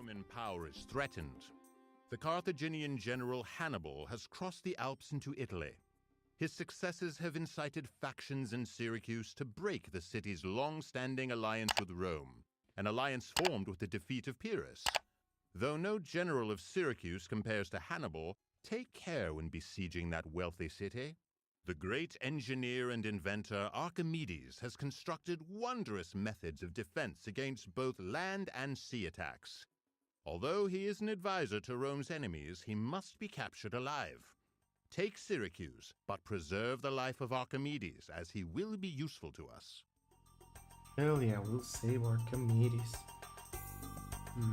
Roman power is threatened. The Carthaginian general Hannibal has crossed the Alps into Italy. His successes have incited factions in Syracuse to break the city's long-standing alliance with Rome, an alliance formed with the defeat of Pyrrhus. Though no general of Syracuse compares to Hannibal, take care when besieging that wealthy city. The great engineer and inventor Archimedes has constructed wondrous methods of defense against both land and sea attacks. Although he is an advisor to Rome's enemies, he must be captured alive. Take Syracuse, but preserve the life of Archimedes, as he will be useful to us. Hell yeah, we'll save Archimedes.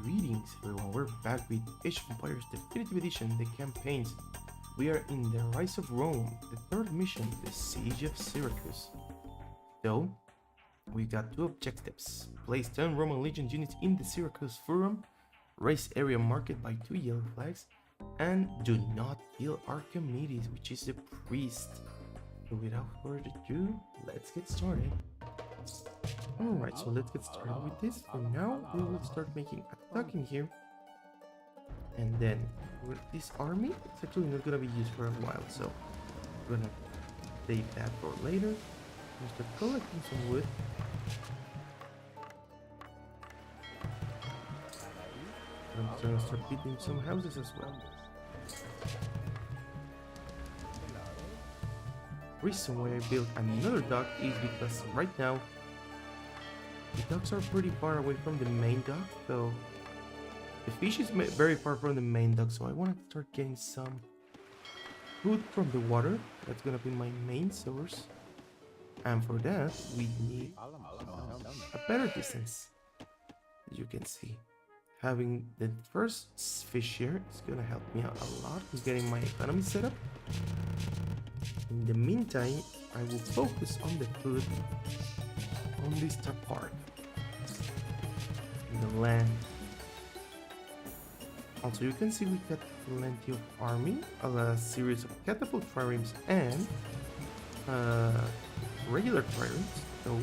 Greetings everyone, we're back with Age of Empires Definitive Edition, the campaigns. We are in the Rise of Rome, the third mission, the Siege of Syracuse. So, we got two objectives. Place 10 Roman Legion units in the Syracuse Forum, raise area market by 2 yellow flags, and do not kill Archimedes, which is the priest. So without further ado, let's get started. Alright, so let's get started with this. For now, we will start making attacking here. And then with this army, it's actually not gonna be used for a while, so we're gonna save that for later. We'll start collecting some wood. I'm just gonna start building some houses as well. Reason why I built another dock is because right now the docks are pretty far away from the main dock, so the fish is very far from the main dock, so I want to start getting some food from the water. That's gonna be my main source, and for that we need a better distance. As you can see, having the first fish here is gonna help me out a lot with getting my economy set up. In the meantime, I will focus on the food on this top part, in the land. Also, you can see we got plenty of army, a series of catapult triremes and regular triremes. So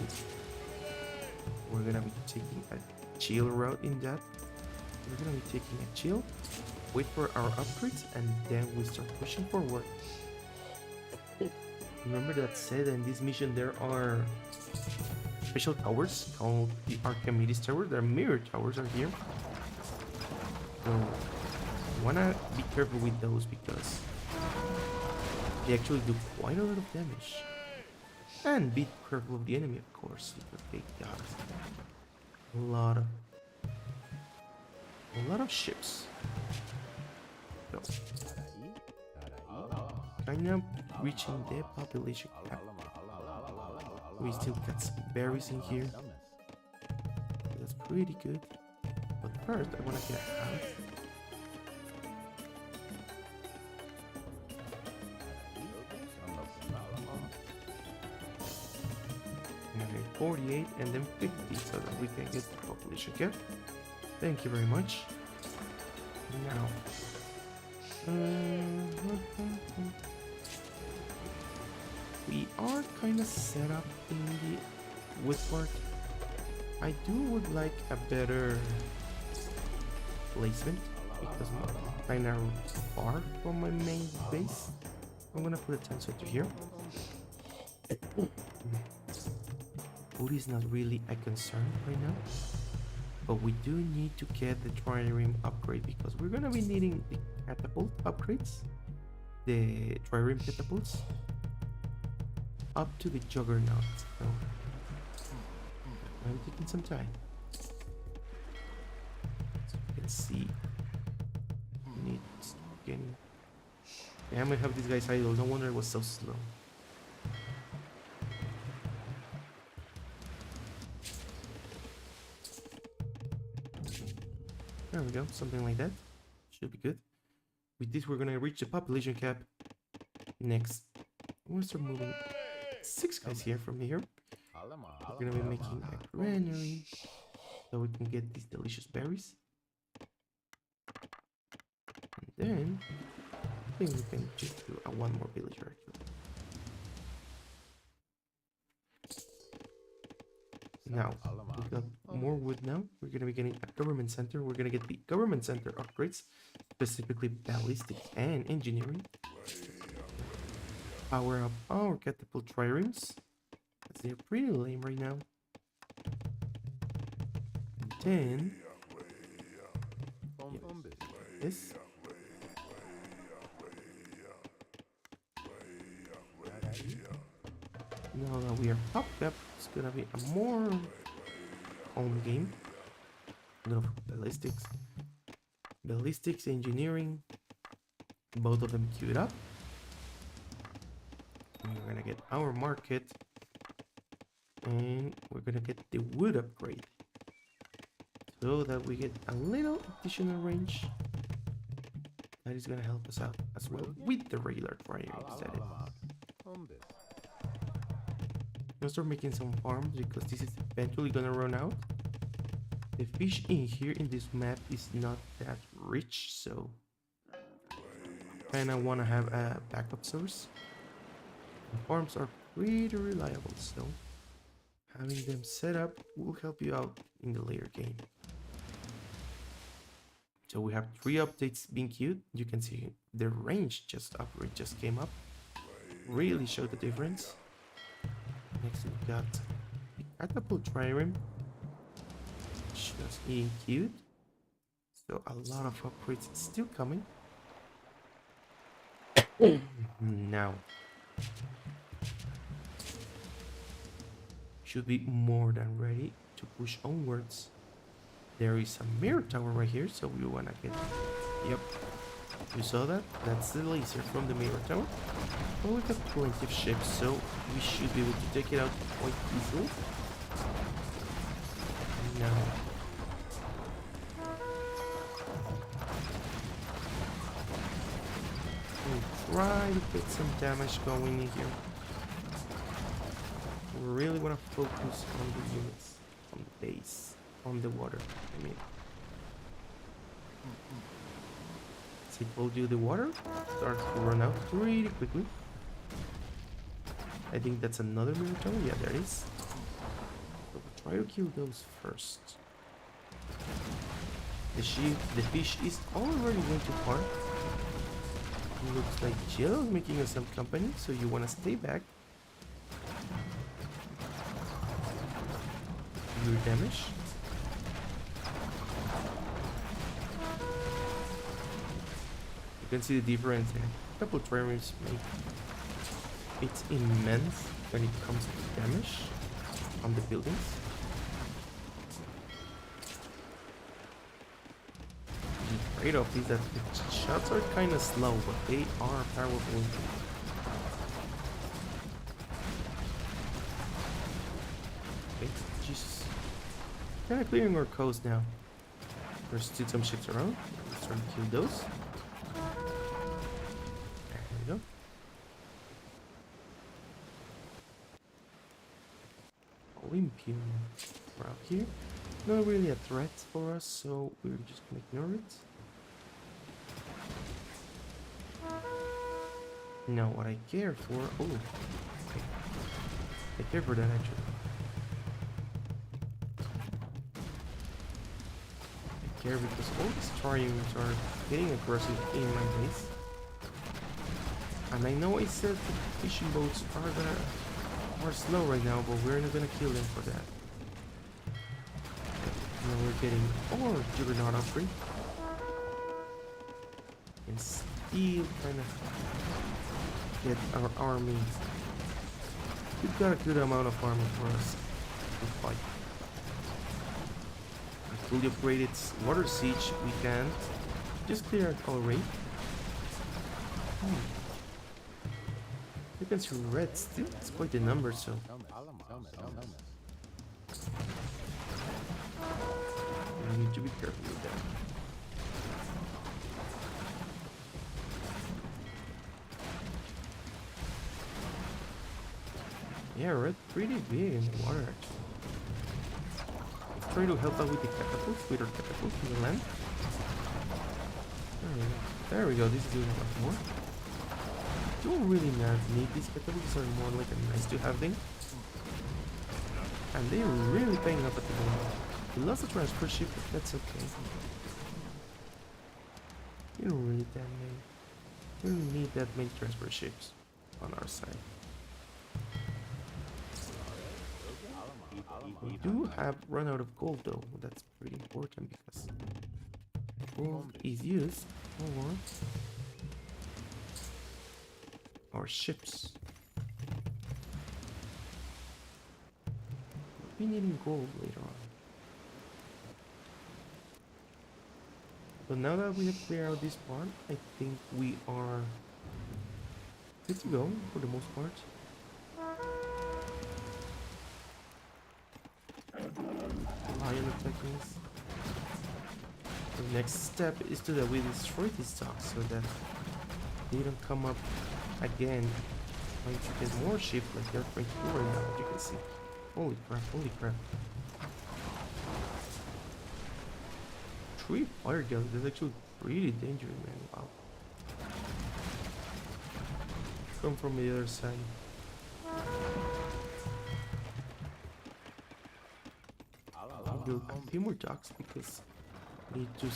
we're gonna be taking a chill route in that. We're gonna be taking a chill, wait for our upgrades, and then we start pushing forward. Remember that said in this mission there are special towers called the Archimedes Tower. Their mirror towers are here. So you wanna be careful with those because they actually do quite a lot of damage. And be careful of the enemy, of course, because they got a lot of ships. So, kind of reaching the population cap. We still got some berries in here. That's pretty good. But first, I want to get a house. And then 48 and then 50 so that we can get the population cap. Thank you very much. Now, we are kind of set up in the wood part. I would like a better placement because I'm kind of far from my main base. I'm gonna put a tensor to here. Food is not really a concern right now, but we do need to get the trireme upgrade because we're gonna be needing the catapult upgrades, the trireme catapults, up to the juggernaut. So I'm taking some time. So you can see, we need getting. Yeah, I'm gonna have these guys idle. No wonder it was so slow. There we go, something like that. Should be good. With this, we're gonna reach the population cap. Next, I'm gonna start moving 6 guys here from here. We're gonna be making a granary so we can get these delicious berries. And then I think we can just do a one more villager actually. Now, we got more wood now. We're gonna be getting a government center. We're gonna get the government center upgrades, specifically ballistic and engineering. Power up our catapult triremes, as they're pretty lame right now. And then this. Now that we are topped up, it's gonna be a more home game. No ballistics. Ballistics, engineering, both of them queued up. And we're gonna get our market. And we're gonna get the wood upgrade. So that we get a little additional range. That is gonna help us out as well with the regular triremes. I'll start making some farms because this is eventually gonna run out. The fish in here in this map is not that rich, so kinda wanna have a backup source. The farms are pretty reliable, so having them set up will help you out in the later game. So we have 3 updates being queued. You can see the range upgrade just came up. Really showed the difference. Next we got the catapult trireme, just being queued. So a lot of upgrades still coming. Now should be more than ready to push onwards. There is a mirror tower right here, so we wanna get. Yep, you saw that? That's the laser from the mirror tower. Well, we got plenty of ships, so we should be able to take it out quite easily. Now, we'll try to get some damage going in here. We really want to focus on the units, on the base, on the water. I mean, as I told you, the water starts to run out pretty quickly. I think that's another mirror tower. Yeah, there it is. So we'll try to kill those first. The fish is already going to farm. Looks like Jill is making us some company, so you want to stay back. Your damage. You can see the difference in a couple of triremes make. It's immense when it comes to damage on the buildings. The trade-off is that the shots are kind of slow, but they are powerful. Okay, Jesus. Kind of clearing our coast now. There's still some ships around. Let's try to kill those. There we go. Olympian out here. Not really a threat for us, so we're just gonna ignore it. Now what I care for... Oh, okay. I care for that actually. I care because all these triumphs are getting aggressive in my base. And I know I said the fishing boats are slow right now, but we're not gonna kill them for that. Now we're getting our Juggernaut upgrade. And still kind of get our army. We've got a good amount of armor for us to fight. Fully upgraded water siege, we can't just clear our raid. You can see red still, it's quite a number, so you need to be careful with that. Yeah, red pretty big in the water actually. Let's try to help out with the catapults, with our catapults in the land. There we go, this is doing a lot more. Don't really need these catapults, are more like a nice to have thing. And they're really paying up at the moment. We lost the transfer ship, but that's okay. We don't need that many. We don't need that many transfer ships on our side. We do have run out of gold though. That's pretty important because gold is used for our ships. We'll be needing gold later on. But now that we have cleared out this part, I think we are good to go for the most part. Lion attacking us. The next step is to that we destroy these docks so that they don't come up again trying to get more ships like they're trying to do right now, as you can see. Holy crap, holy crap. 3 fire galleys, that's actually pretty dangerous, man. Wow. Come from the other side. Build a few more docks because we need to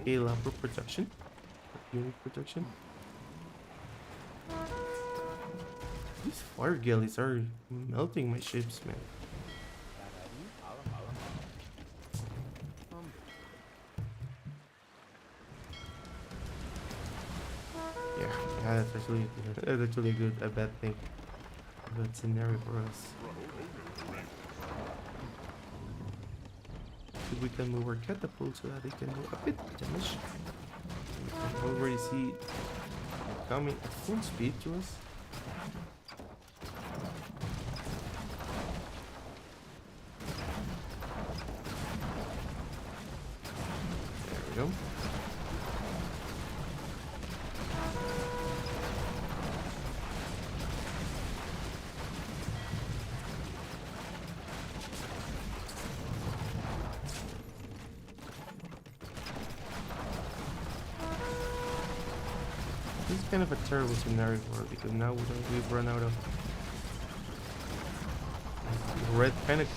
scale up our production, unit production. These fire galleys are melting my ships, man. Yeah, that's actually a bad thing. A bad scenario for us. We can move our catapult so that they can do a bit of damage. We can already see it coming at full speed to us. There we go. This is kind of a terrible scenario for it because now we've run out of. The red kind of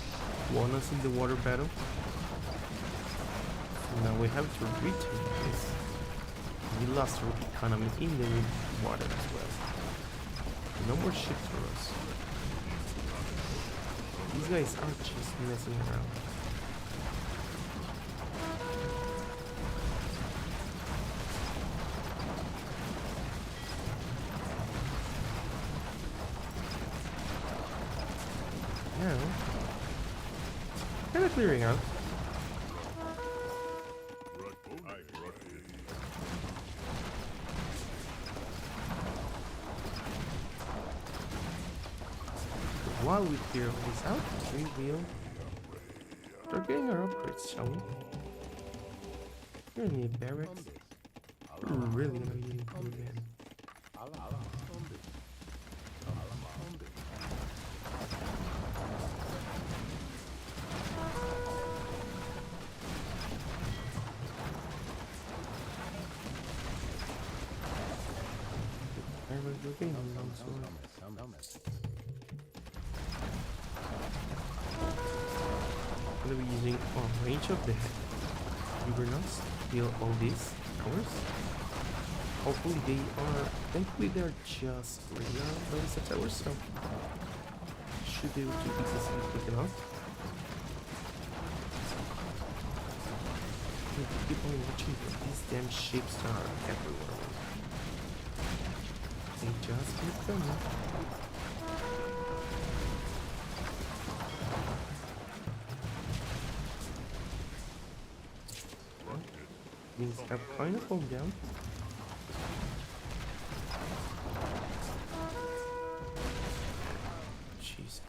won us in the water battle. So now we have to retake this. We lost our economy in the water as well. No more ships for us. These guys are just messing around. Now, kind of clearing out. While we clear all this out, we will start getting our upgrades, shall we? We're gonna need barracks. We're really gonna be needing food, man. We're getting a long sword. I'm gonna be using a range of the Juggernauts to kill all these towers. Hopefully they are, thankfully they're just regular ballista towers, so should be able to be easily taken off. Keep on watching these damn ships are everywhere. They just keep coming. Things have kind of calmed down. Jeez.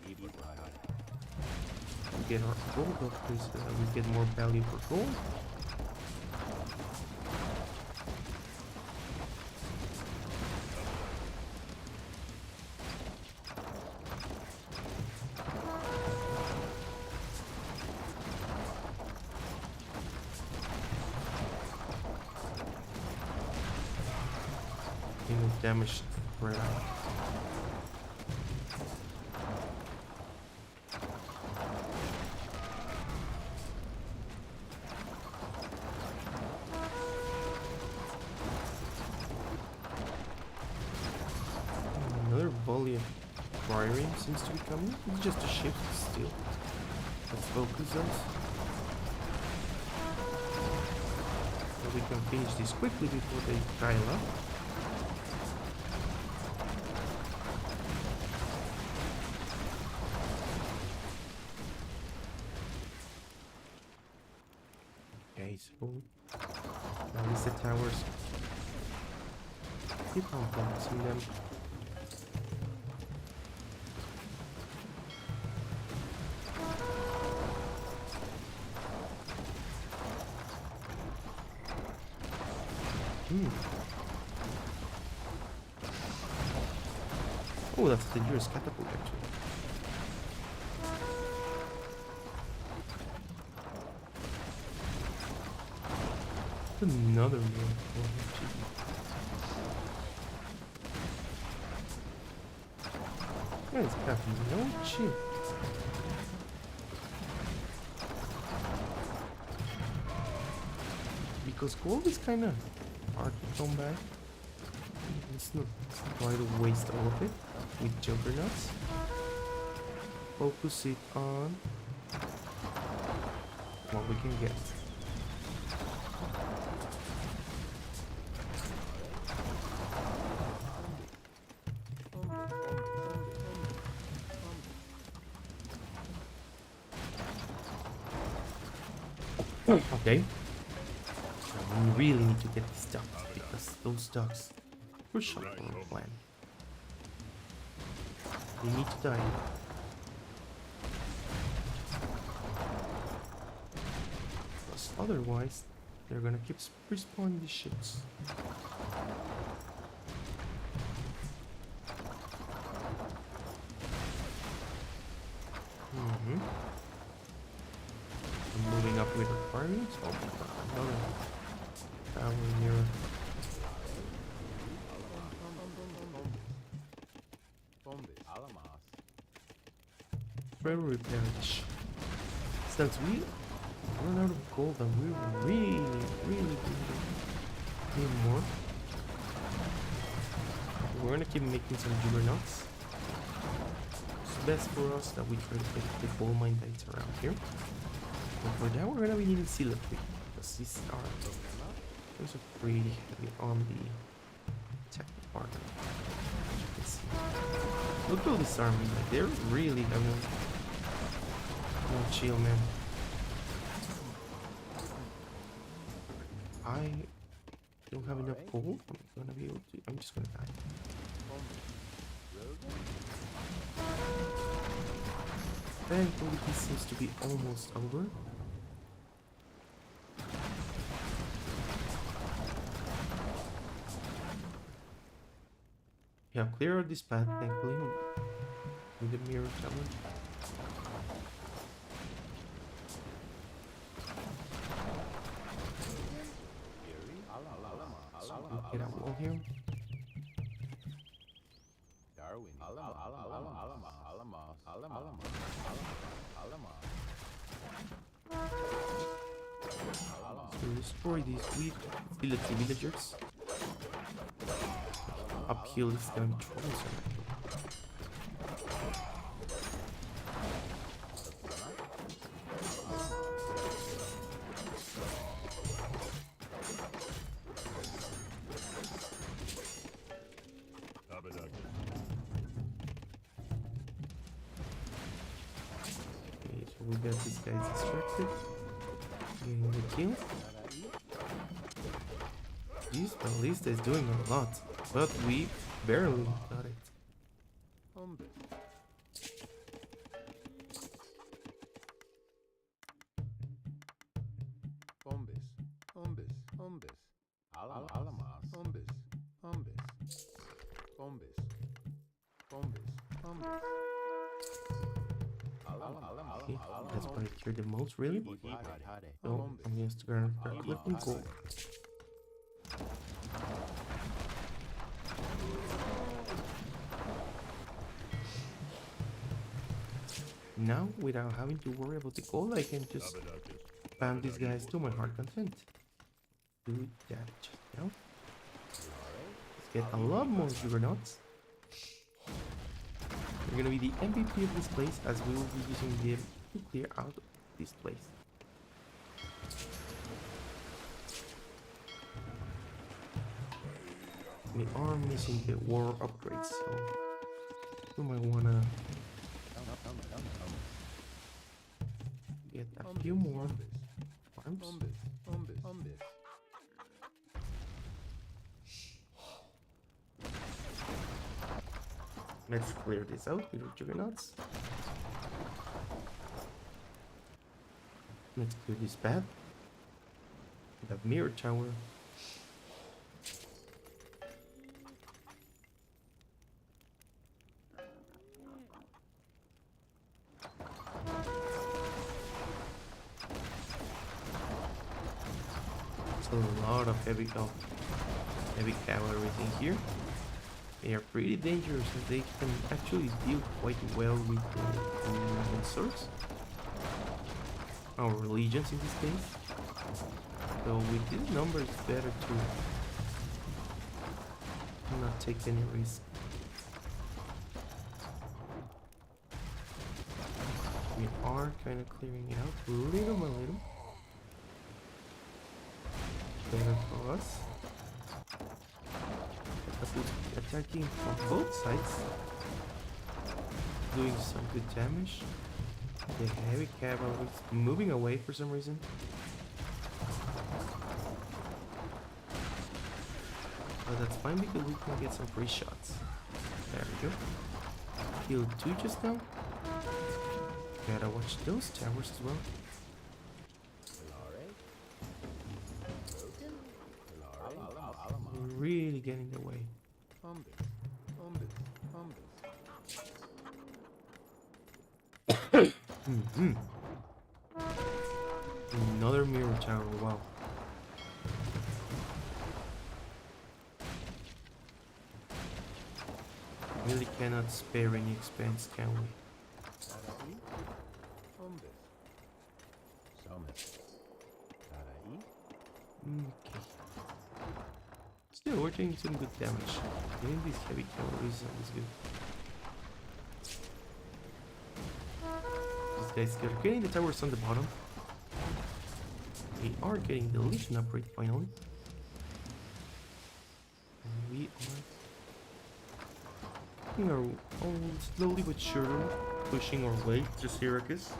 We get our gold upgrades so that we get more value for gold. no damage spread out. Another volley of firing seems to be coming. It's just a ship still. Let's focus us. So we can finish this quickly before they pile up. Okay, so now these the towers. Keep on focusing them. Oh, that's the dangerous catapult actually. Another one. Guys, Captain, no shit. Because gold is kind of hard to come back. Let's not try to waste all of it with juggernauts. Focus it on what we can get. Okay. Now we really need to get these ducks because those ducks were shot on our plan. They need to die. Because otherwise, they're gonna keep respawning these ships. I'm moving up with requirements. Oh my god, another tower here. Try to repair this ship. Since we run out of gold and we really need more. We're gonna keep making some juggernauts. It's best for us that we try to get the gold mine that's around here. But for that, we're gonna be needing seal equipment because these are pretty heavy on the tech department. As you can see. Look at all this army, like they're really heavy. No chill, man. I don't have enough gold. I'm gonna be able to. I'm just gonna die. Thankfully, this seems to be almost over. Yeah, clear out this path, thankfully, with the mirror challenge. Get a wall here. So destroy these weak villagers. Uphill is gonna be troublesome. Okay, so we got these guys distracted. Getting the kill. This ballista is doing a lot, but we barely got it. Okay, that's probably cured the most, really. So I'm just gonna start collecting gold. Now, without having to worry about the gold, I can just spam these guys to my heart content. Do that just now. Let's get a lot more juggernauts. We're gonna be the MVP of this place, as we will be using them to clear out this place. We are missing the war upgrades, so we might wanna get a few more farms. Let's clear this out with our juggernauts. Let's clear this path. That mirror tower. A lot of heavy cavalry in here. They are pretty dangerous, and they can actually deal quite well with the swords. Our legions in this case. So with these numbers, it's better to not take any risk. We are kind of clearing it out little by little. Better for us. Attacking from both sides, doing some good damage. The heavy cavalry is moving away for some reason. But that's fine because we can get some free shots. There we go. Killed 2 just now. Gotta watch those towers as well. Really getting in the way. Another mirror tower, wow. Really cannot spare any expense, can we? Okay. Still, we're doing some good damage. Getting these heavy cavalry is always good. These guys are getting the towers on the bottom. We are getting the Legion upgrade finally. And we are slowly but surely pushing our way to Syracuse.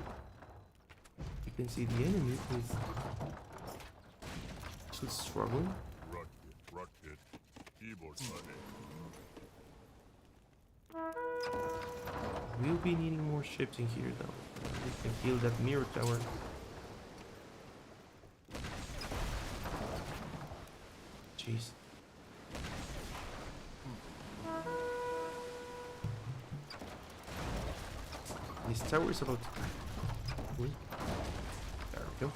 You can see the enemy is still struggling. We'll be needing more ships in here though. We can kill that mirror tower. Jeez. This tower is about to die. There we go.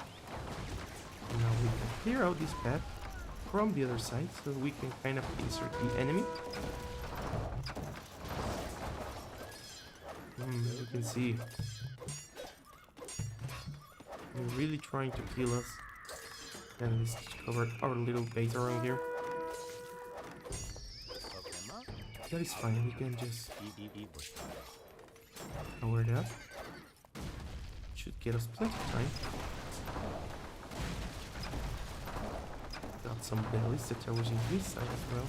And now we can clear out this path from the other side so we can kind of insert the enemy. You can see they're really trying to kill us. And let's cover our little base around here. That is fine, we can just cover it up. Should get us plenty of time. Got some ballista towers in this side as well.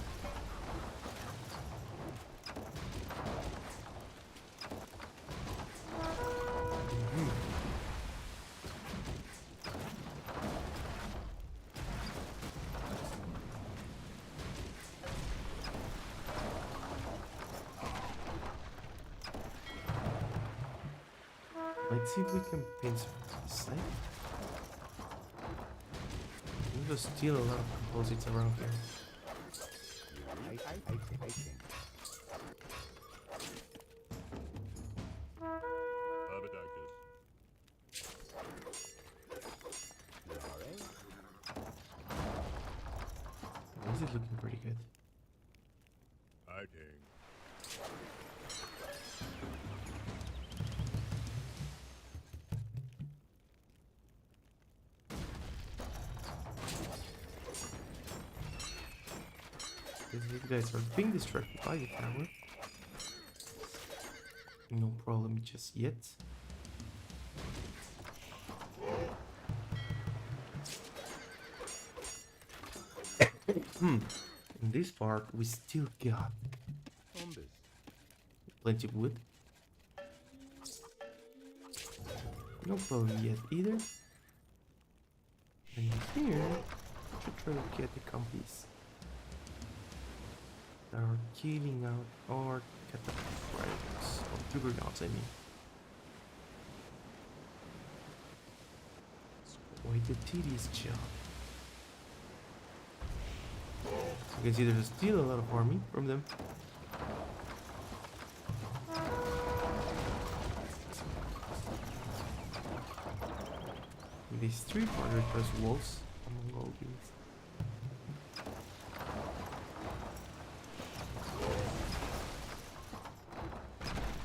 Let's see if we can pinch this side. There's still a lot of composites around here. This is looking pretty good. Because these guys are being distracted by the tower. No problem just yet. In this part, we still got plenty of wood. No problem yet either. And here, should try to get the compies that are killing out our catapults, or juggernauts, I mean. It's quite a tedious job. You can see there's still a lot of army from them. These 300 plus walls among all these.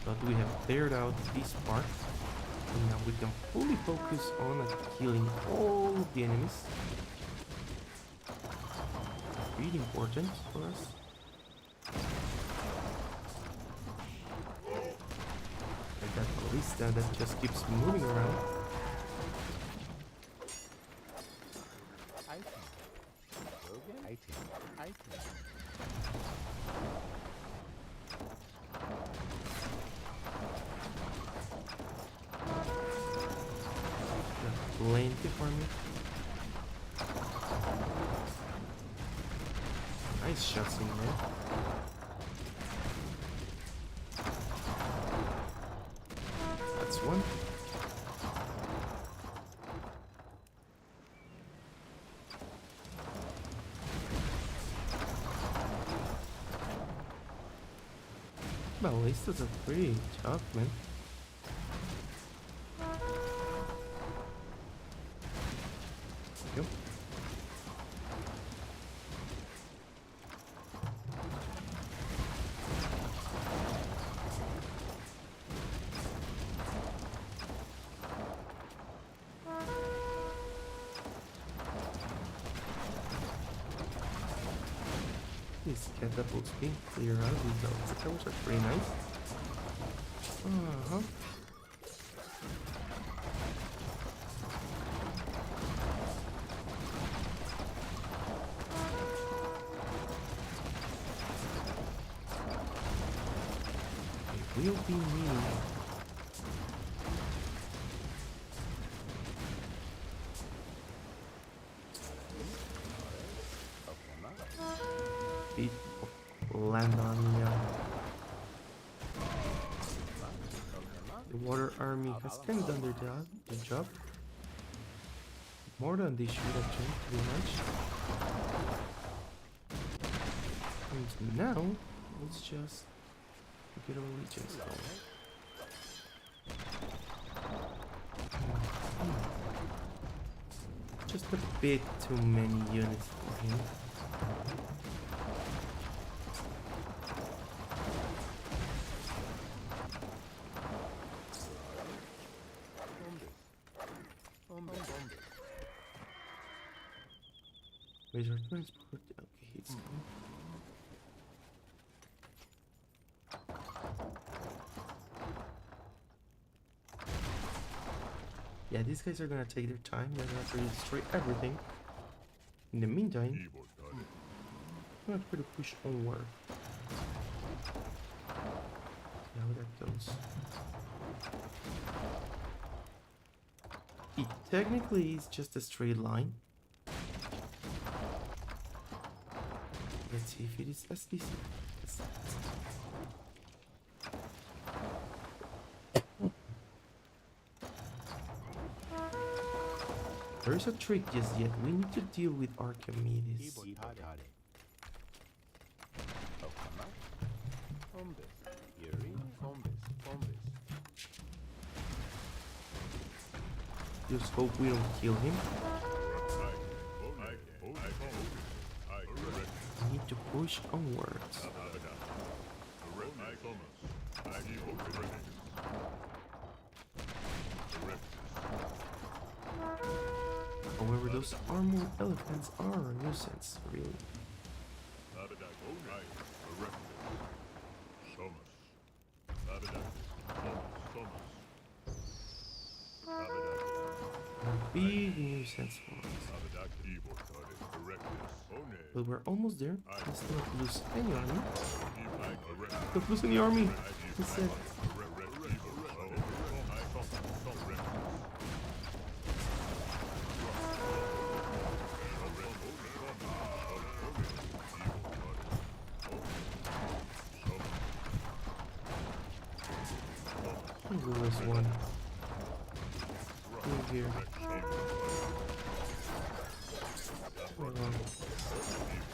But we have cleared out this part, and now we can fully focus on killing all of the enemies. Really important for us. And that ballista that just keeps moving around. Plenty for me. Nice shots in there. That's one. Ballistas are pretty tough, man. Yep. These catapults being clear out of these towers are pretty nice. We'll be needing bit of land on the water army has kind of done their job. More than they should actually, to be honest. And now, let's just get our legions going. Just a bit too many units for him. Where's our transport? Okay, it's gone. Yeah, these guys are gonna take their time. They're gonna try to destroy everything. In the meantime, I'm gonna try to push onward. See how that goes. It technically is just a straight line. Let's see if it is as easy as that. There is a trick just yet. We need to deal with Archimedes. Just hope we don't kill him. We need to push onwards. However, those armored elephants are a nuisance, really. big news henceforth. But we're almost there. Let's not lose any army. Don't lose any army. Instead. There was one. In here.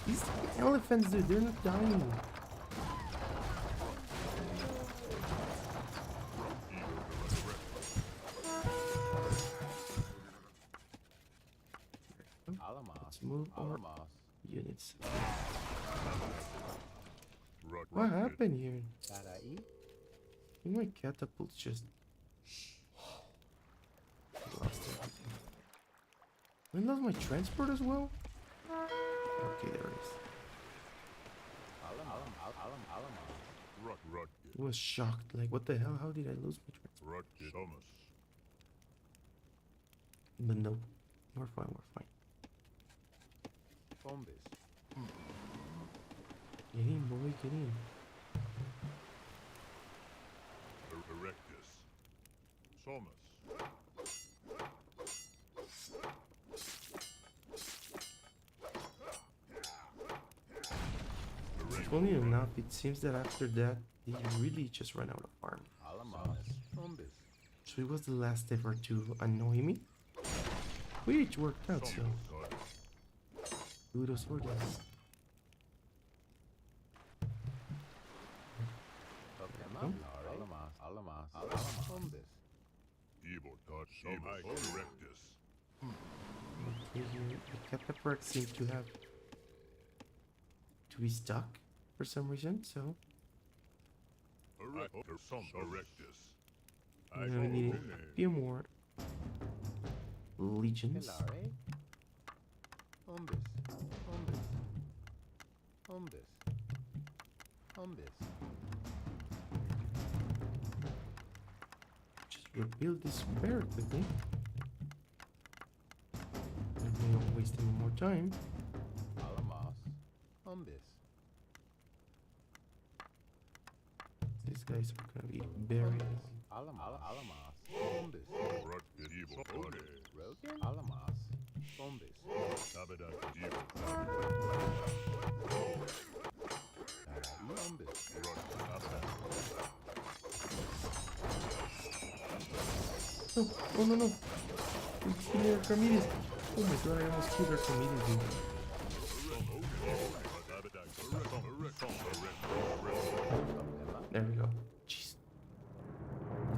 These elephants, dude, they're not dying. Let's move our units. What happened here? My catapults just lost everything. I lost my transport as well? Okay, there it is. I was shocked, like what the hell? How did I lose my transport? But no, we're fine, we're fine. Get in, boy, get in. Funny enough, it seems that after that, they really just ran out of army. So it was the last effort to annoy me, which worked out, so kudos for this. The catapult seemed to have to be stuck for some reason, so we need a few more legions. Just rebuild this very quickly. We don't waste any more time. These guys are gonna be buried. Oh no no! We killed Archimedes! Oh my god, I almost killed Archimedes, dude. There we go. Jeez.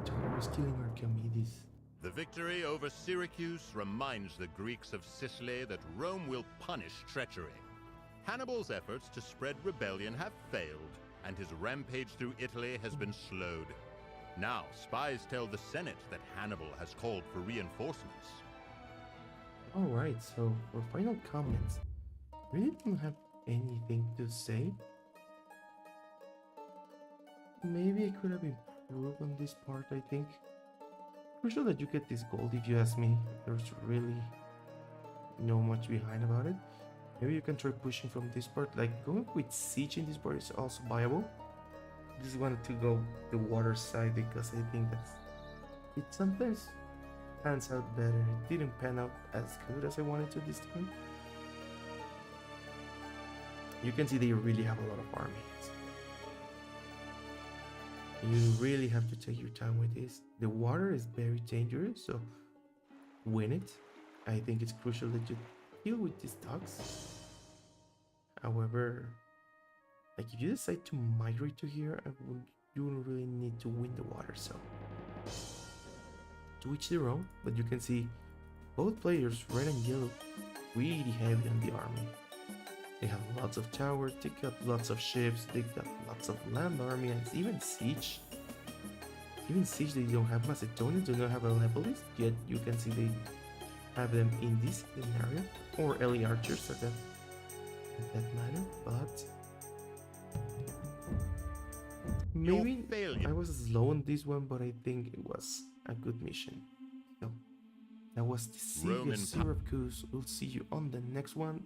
The tower was killing Archimedes. The victory over Syracuse reminds the Greeks of Sicily that Rome will punish treachery. Hannibal's efforts to spread rebellion have failed, and his rampage through Italy has been slowed. Now, spies tell the Senate that Hannibal has called for reinforcements. Alright, so for final comments, really don't have anything to say. Maybe I could have improved on this part, I think. Crucial that you get this gold, if you ask me. There's really no much behind about it. Maybe you can try pushing from this part. Like, going with siege in this part is also viable. I just wanted to go the water side because I think that's... it sometimes pans out better. It didn't pan out as good as I wanted to this time. You can see they really have a lot of armies. You really have to take your time with this. The water is very dangerous, so win it. I think it's crucial that you deal with these dogs. However, like if you decide to migrate to here, you don't really need to win the water, so to each their own. But you can see both players, red and yellow, really heavy on the army. They have lots of towers, they got lots of ships, they got lots of land army, and even siege. Even siege, they don't have Macedonians, they don't have Alepolis, yet you can see they have them in this area, or early archers at that matter, but maybe I was slow on this one, but I think it was a good mission. So, That was the siege Roman of Syracuse. We'll see you on the next one.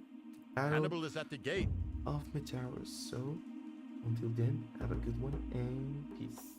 Battle Hannibal is at the gate. of Metaurus. So, until then, have a good one and peace.